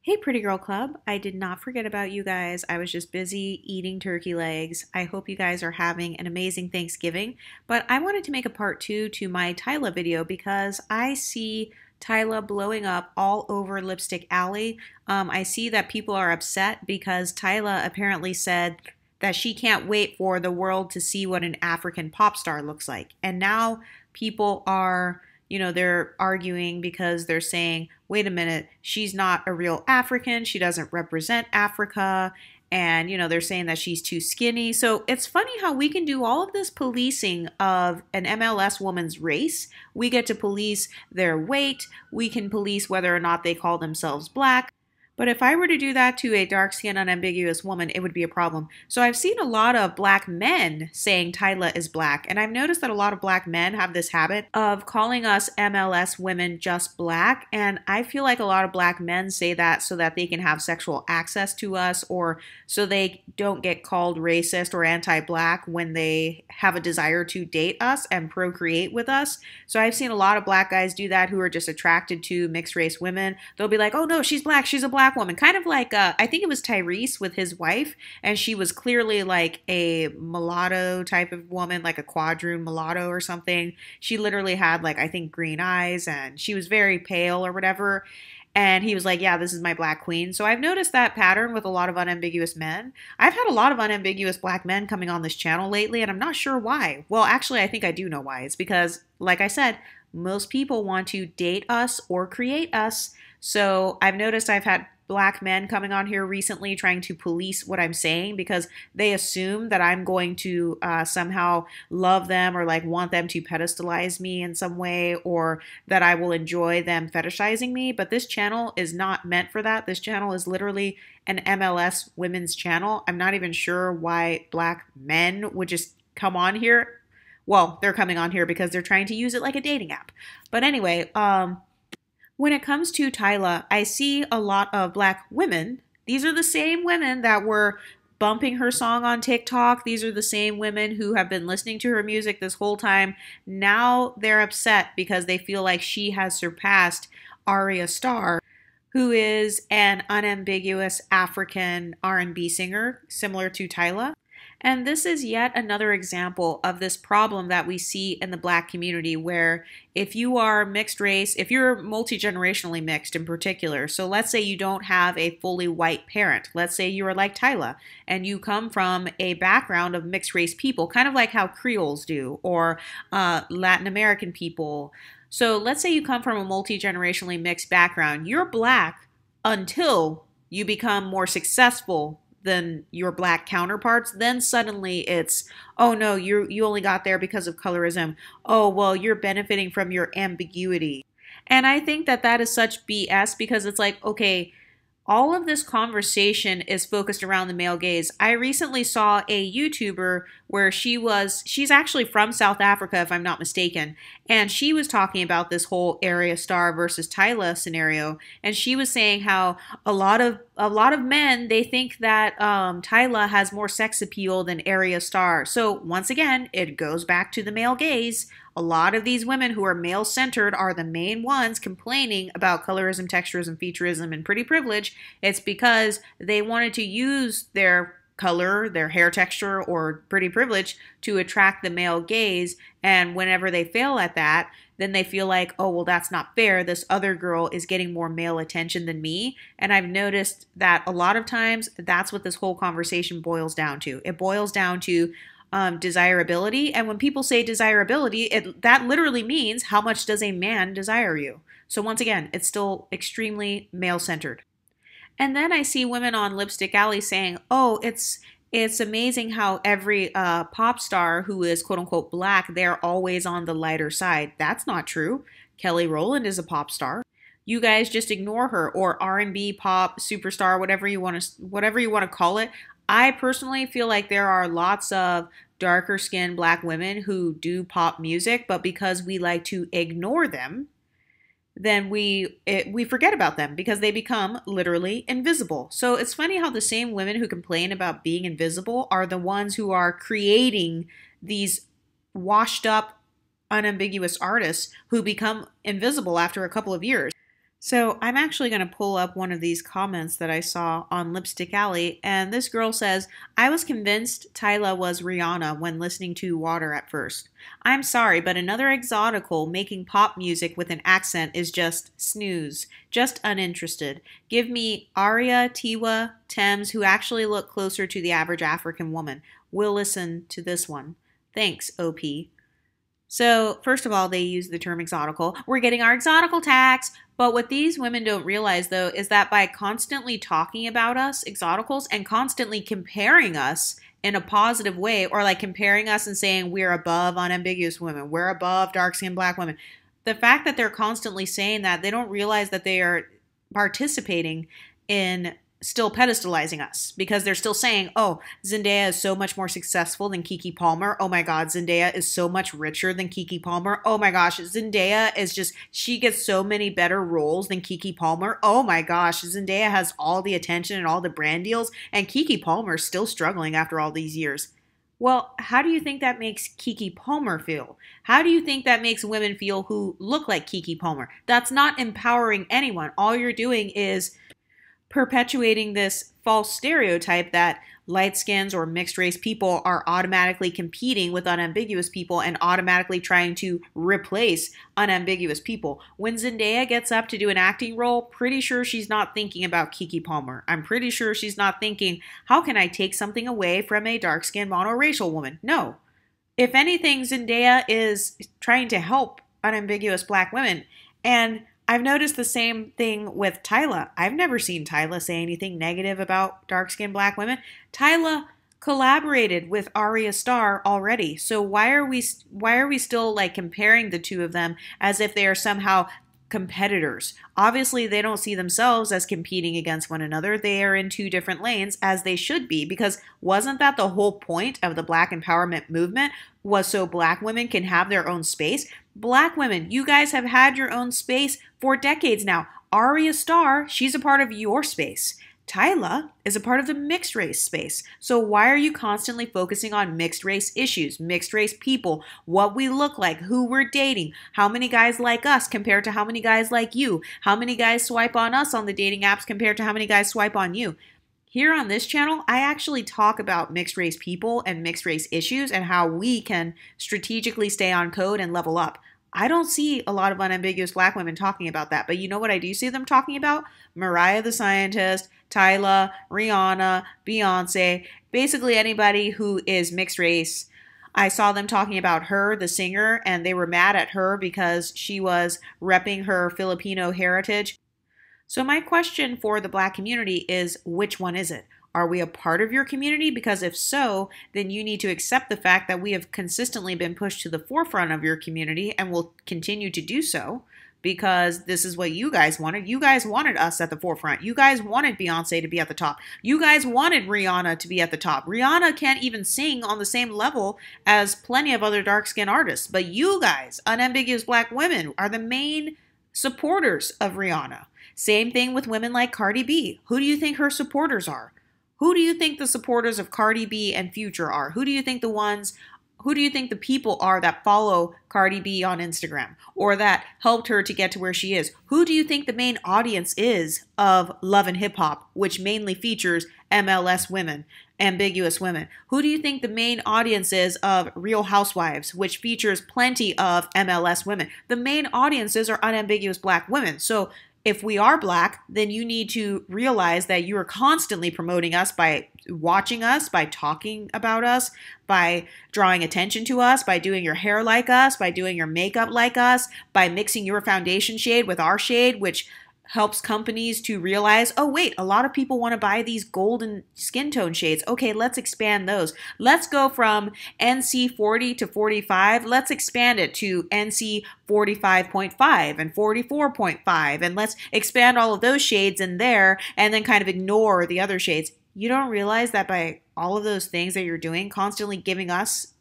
Hey, Pretty Girl Club. I did not forget about you guys. I was just busy eating turkey legs. I hope you guys are having an amazing Thanksgiving. But I wanted to make a part two to my Tyla video because I see Tyla blowing up all over Lipstick Alley. I see that people are upset because Tyla apparently said that she can't wait for the world to see what an African pop star looks like. And now people are they're arguing because they're saying, wait a minute, she's not a real African. She doesn't represent Africa. And, they're saying that she's too skinny. So it's funny how we can do all of this policing of an MLS woman's race. We get to police their weight. We can police whether or not they call themselves black. But if I were to do that to a dark-skinned, unambiguous woman, it would be a problem. So I've seen a lot of black men saying Tyla is black, and I've noticed that a lot of black men have this habit of calling us MLS women just black, and I feel like a lot of black men say that so that they can have sexual access to us, or so they don't get called racist or anti-black when they have a desire to date us and procreate with us. So I've seen a lot of black guys do that who are just attracted to mixed race women. They'll be like, oh no, she's black, she's a black woman. Kind of like, I think it was Tyrese with his wife, and she was clearly like a mulatto type of woman, like a quadroon mulatto or something. She literally had like, I think green eyes, and she was very pale or whatever. And he was like, yeah, this is my black queen. So I've noticed that pattern with a lot of unambiguous men. I've had a lot of unambiguous black men coming on this channel lately, and I'm not sure why. Well, actually, I think I do know why. It's because, like I said, most people want to date us or create us. So I've noticed I've had black men coming on here recently trying to police what I'm saying because they assume that I'm going to somehow love them or like want them to pedestalize me in some way, or that I will enjoy them fetishizing me. But this channel is not meant for that. This channel is literally an MLS women's channel. I'm not even sure why black men would just come on here. Well, they're coming on here because they're trying to use it like a dating app. But anyway, when it comes to Tyla, I see a lot of black women. These are the same women that were bumping her song on TikTok. These are the same women who have been listening to her music this whole time. Now they're upset because they feel like she has surpassed Arya Starr, who is an unambiguous African R&B singer similar to Tyla. And this is yet another example of this problem that we see in the black community where if you are mixed race, if you're multi-generationally mixed in particular, so let's say you don't have a fully white parent, let's say you are like Tyla and you come from a background of mixed race people, kind of like how Creoles do, or Latin American people. So let's say you come from a multi-generationally mixed background, you're black until you become more successful than your black counterparts. Then suddenly it's, oh no, you only got there because of colorism. Oh, well, you're benefiting from your ambiguity. And I think that that is such BS because it's like, okay, all of this conversation is focused around the male gaze. I recently saw a YouTuber where she's actually from South Africa, if I'm not mistaken, and she was talking about this whole Arya Starr versus Tyla scenario, and she was saying how a lot of men, they think that Tyla has more sex appeal than Arya Starr. So once again, it goes back to the male gaze. A lot of these women who are male-centered are the main ones complaining about colorism, texturism, featureism, and pretty privilege. It's because they wanted to use their color, their hair texture, or pretty privilege to attract the male gaze. And whenever they fail at that, then they feel like, oh, well, that's not fair. This other girl is getting more male attention than me. And I've noticed that a lot of times that's what this whole conversation boils down to. It boils down to desirability. And when people say desirability, that literally means how much does a man desire you? So once again, it's still extremely male-centered. And then I see women on Lipstick Alley saying, oh, it's amazing how every pop star who is quote unquote black, they're always on the lighter side. That's not true. Kelly Rowland is a pop star. You guys just ignore her, or R&B pop superstar, whatever you want to call it. I personally feel like there are lots of darker skinned black women who do pop music, but because we like to ignore them, then we forget about them because they become literally invisible. So it's funny how the same women who complain about being invisible are the ones who are creating these washed up, unambiguous artists who become invisible after a couple of years. So I'm actually going to pull up one of these comments that I saw on Lipstick Alley, and this girl says, I was convinced Tyla was Rihanna when listening to Water at first. I'm sorry, but another exotical making pop music with an accent is just snooze, just uninterested. Give me Aria, Tiwa, Thames, who actually look closer to the average African woman. We'll listen to this one. Thanks, OP. So, first of all, they use the term exotical. We're getting our exotical tax. But what these women don't realize, though, is that by constantly talking about us, exoticals, and constantly comparing us in a positive way, or like comparing us and saying we're above unambiguous women, we're above dark skinned black women, the fact that they're constantly saying that, they don't realize that they are participating in still pedestalizing us because they're still saying, oh, Zendaya is so much more successful than Keke Palmer. Oh my God, Zendaya is so much richer than Keke Palmer. Oh my gosh, Zendaya is just, she gets so many better roles than Keke Palmer. Oh my gosh, Zendaya has all the attention and all the brand deals, and Keke Palmer is still struggling after all these years. Well, how do you think that makes Keke Palmer feel? How do you think that makes women feel who look like Keke Palmer? That's not empowering anyone. All you're doing is perpetuating this false stereotype that light skins or mixed race people are automatically competing with unambiguous people and automatically trying to replace unambiguous people. When Zendaya gets up to do an acting role, pretty sure she's not thinking about Keke Palmer. I'm pretty sure she's not thinking, how can I take something away from a dark skinned monoracial woman? No. If anything, Zendaya is trying to help unambiguous black women. And I've noticed the same thing with Tyla. I've never seen Tyla say anything negative about dark-skinned black women. Tyla collaborated with Arya Starr already. So why are we still like comparing the two of them as if they are somehow competitors? Obviously, they don't see themselves as competing against one another. They are in two different lanes, as they should be, because wasn't that the whole point of the Black empowerment movement, was so black women can have their own space? Black women, you guys have had your own space for decades now. Arya Starr, she's a part of your space. Tyla is a part of the mixed race space. So why are you constantly focusing on mixed race issues, mixed race people, what we look like, who we're dating, how many guys like us compared to how many guys like you, how many guys swipe on us on the dating apps compared to how many guys swipe on you? Here on this channel, I actually talk about mixed race people and mixed race issues and how we can strategically stay on code and level up. I don't see a lot of unambiguous black women talking about that, but you know what I do see them talking about? Mariah the Scientist, Tyla, Rihanna, Beyonce, basically anybody who is mixed race. I saw them talking about her, the singer, and they were mad at her because she was repping her Filipino heritage. So my question for the black community is, which one is it? Are we a part of your community? Because if so, then you need to accept the fact that we have consistently been pushed to the forefront of your community and will continue to do so because this is what you guys wanted. You guys wanted us at the forefront. You guys wanted Beyonce to be at the top. You guys wanted Rihanna to be at the top. Rihanna can't even sing on the same level as plenty of other dark-skinned artists. But you guys, unambiguous black women, are the main supporters of Rihanna. Same thing with women like Cardi B. Who do you think her supporters are? Who do you think the supporters of Cardi B and Future are? Who do you think the people are that follow Cardi B on Instagram or that helped her to get to where she is? Who do you think the main audience is of Love and Hip Hop, which mainly features MLS women, ambiguous women? Who do you think the main audience is of Real Housewives, which features plenty of MLS women? The main audiences are unambiguous black women. So if we are black, then you need to realize that you are constantly promoting us by watching us, by talking about us, by drawing attention to us, by doing your hair like us, by doing your makeup like us, by mixing your foundation shade with our shade, which helps companies to realize, oh wait, a lot of people want to buy these golden skin tone shades. Okay, let's expand those. Let's go from NC 40 to 45. Let's expand it to NC 45.5 and 44.5. And let's expand all of those shades in there and then kind of ignore the other shades. You don't realize that by all of those things that you're doing, constantly giving us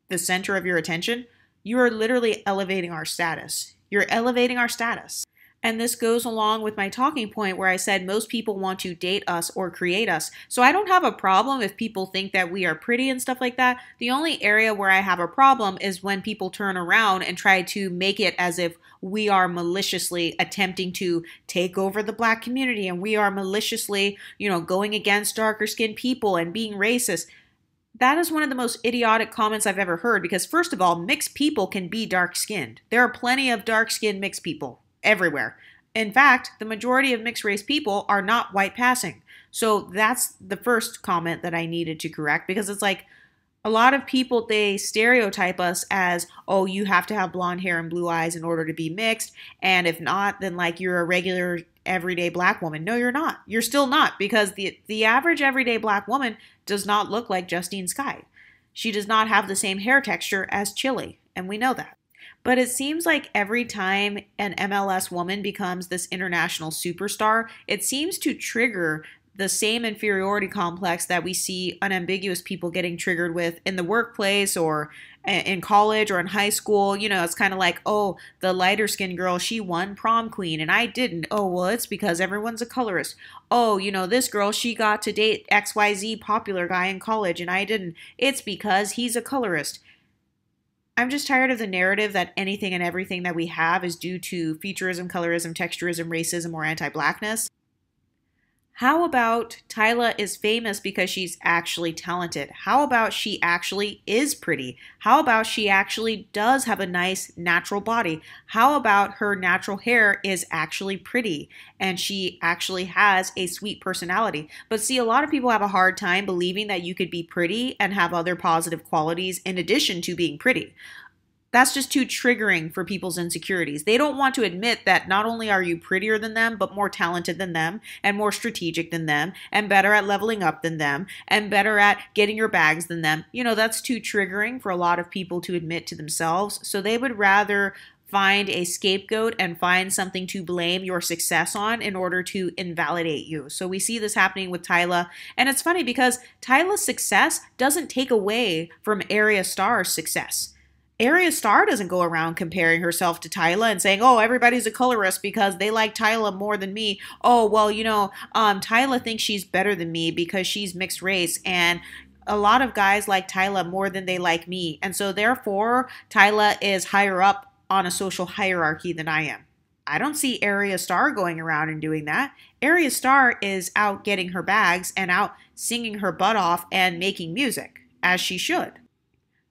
the center of your attention, you are literally elevating our status. You're elevating our status. And this goes along with my talking point where I said most people want to date us or create us. So I don't have a problem if people think that we are pretty and stuff like that. The only area where I have a problem is when people turn around and try to make it as if we are maliciously attempting to take over the black community and we are maliciously, going against darker skinned people and being racist. That is one of the most idiotic comments I've ever heard because, first of all, mixed people can be dark skinned. There are plenty of dark skinned mixed people everywhere. In fact, the majority of mixed race people are not white passing. So that's the first comment that I needed to correct because it's like a lot of people, they stereotype us as, oh, you have to have blonde hair and blue eyes in order to be mixed. And if not, then like you're a regular everyday black woman. No, you're not. You're still not because the average everyday black woman does not look like Justine Skye. She does not have the same hair texture as Chili, and we know that. But it seems like every time an MLS woman becomes this international superstar, it seems to trigger the same inferiority complex that we see unambiguous people getting triggered with in the workplace or in college or in high school. It's kind of like, oh, the lighter skinned girl, she won prom queen and I didn't. Oh, well, it's because everyone's a colorist. Oh, this girl, she got to date XYZ popular guy in college and I didn't. It's because he's a colorist. I'm just tired of the narrative that anything and everything that we have is due to featureism, colorism, texturism, racism, or anti-blackness. How about Tyla is famous because she's actually talented? How about she actually is pretty? How about she actually does have a nice natural body? How about her natural hair is actually pretty and she actually has a sweet personality? But see, a lot of people have a hard time believing that you could be pretty and have other positive qualities in addition to being pretty. That's just too triggering for people's insecurities. They don't want to admit that not only are you prettier than them, but more talented than them, and more strategic than them, and better at leveling up than them, and better at getting your bags than them. That's too triggering for a lot of people to admit to themselves. So they would rather find a scapegoat and find something to blame your success on in order to invalidate you. So we see this happening with Tyla. And it's funny because Tyla's success doesn't take away from Arya Starr's success. Arya Starr doesn't go around comparing herself to Tyla and saying, oh, everybody's a colorist because they like Tyla more than me. Oh, well, Tyla thinks she's better than me because she's mixed race. And a lot of guys like Tyla more than they like me. And so therefore, Tyla is higher up on a social hierarchy than I am. I don't see Arya Starr going around and doing that. Arya Starr is out getting her bags and out singing her butt off and making music, as she should.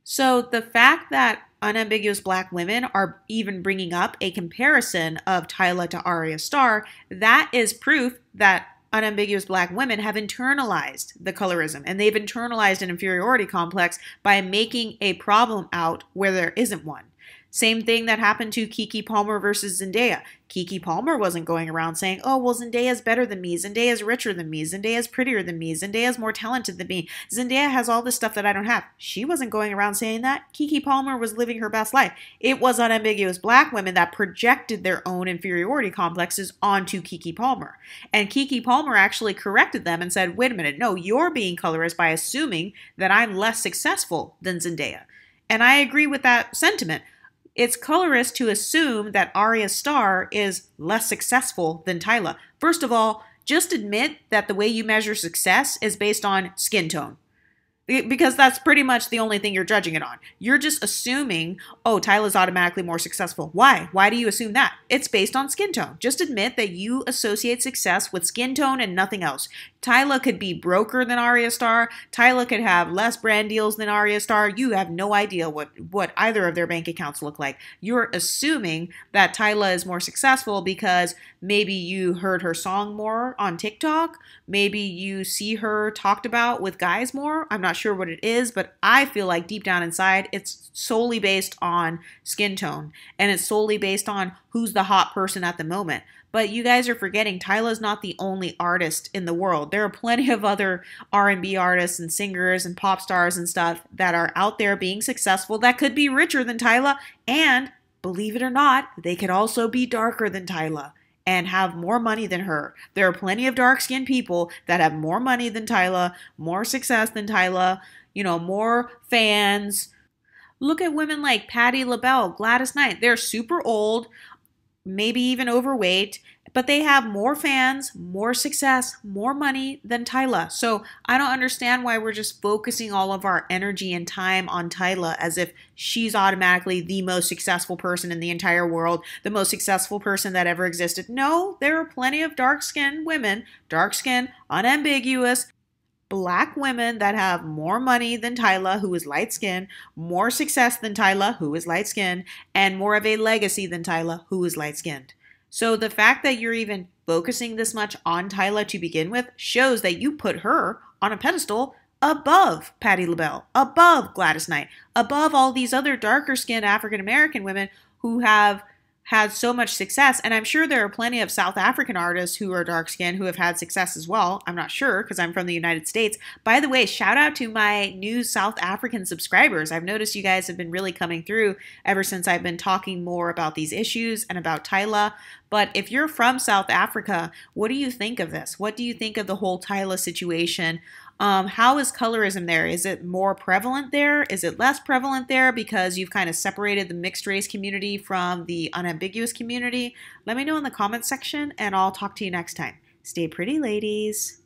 So the fact that unambiguous black women are even bringing up a comparison of Tyla to Arya Starr, that is proof that unambiguous black women have internalized the colorism and they've internalized an inferiority complex by making a problem out where there isn't one. Same thing that happened to Keke Palmer versus Zendaya. Keke Palmer wasn't going around saying, oh, well, Zendaya's better than me. Zendaya's richer than me. Zendaya's prettier than me. Zendaya's more talented than me. Zendaya has all this stuff that I don't have. She wasn't going around saying that. Keke Palmer was living her best life. It was unambiguous black women that projected their own inferiority complexes onto Keke Palmer. And Keke Palmer actually corrected them and said, wait a minute, no, you're being colorist by assuming that I'm less successful than Zendaya. And I agree with that sentiment. It's colorist to assume that Arya Starr is less successful than Tyla. First of all, just admit that the way you measure success is based on skin tone. Because that's pretty much the only thing you're judging it on. You're just assuming, oh, Tyla's automatically more successful. Why? Why do you assume that? It's based on skin tone. Just admit that you associate success with skin tone and nothing else. Tyla could be broker than Arya Starr. Tyla could have less brand deals than Arya Starr. You have no idea what either of their bank accounts look like. You're assuming that Tyla is more successful because maybe you heard her song more on TikTok. Maybe you see her talked about with guys more. I'm not sure what it is, but I feel like deep down inside, it's solely based on skin tone. And it's solely based on who's the hot person at the moment. But you guys are forgetting Tyla's not the only artist in the world. There are plenty of other R&B artists and singers and pop stars and stuff that are out there being successful that could be richer than Tyla. And believe it or not, they could also be darker than Tyla and have more money than her. There are plenty of dark-skinned people that have more money than Tyla, more success than Tyla, more fans. Look at women like Patti LaBelle, Gladys Knight. They're super old, maybe even overweight, but they have more fans, more success, more money than Tyla. So I don't understand why we're just focusing all of our energy and time on Tyla as if she's automatically the most successful person in the entire world, the most successful person that ever existed. No, there are plenty of dark skinned women, dark skinned, unambiguous, black women that have more money than Tyla, who is light skinned, more success than Tyla, who is light skinned, and more of a legacy than Tyla, who is light skinned. So the fact that you're even focusing this much on Tyla to begin with shows that you put her on a pedestal above Patti LaBelle, above Gladys Knight, above all these other darker skinned African American women who have had so much success. And I'm sure there are plenty of South African artists who are dark skinned who have had success as well. I'm not sure because I'm from the United States. By the way, shout out to my new South African subscribers. I've noticed you guys have been really coming through ever since I've been talking more about these issues and about Tyla. But if you're from South Africa, what do you think of this? What do you think of the whole Tyla situation? How is colorism there? Is it more prevalent there? Is it less prevalent there because you've kind of separated the mixed race community from the unambiguous community? Let me know in the comments section and I'll talk to you next time. Stay pretty, ladies.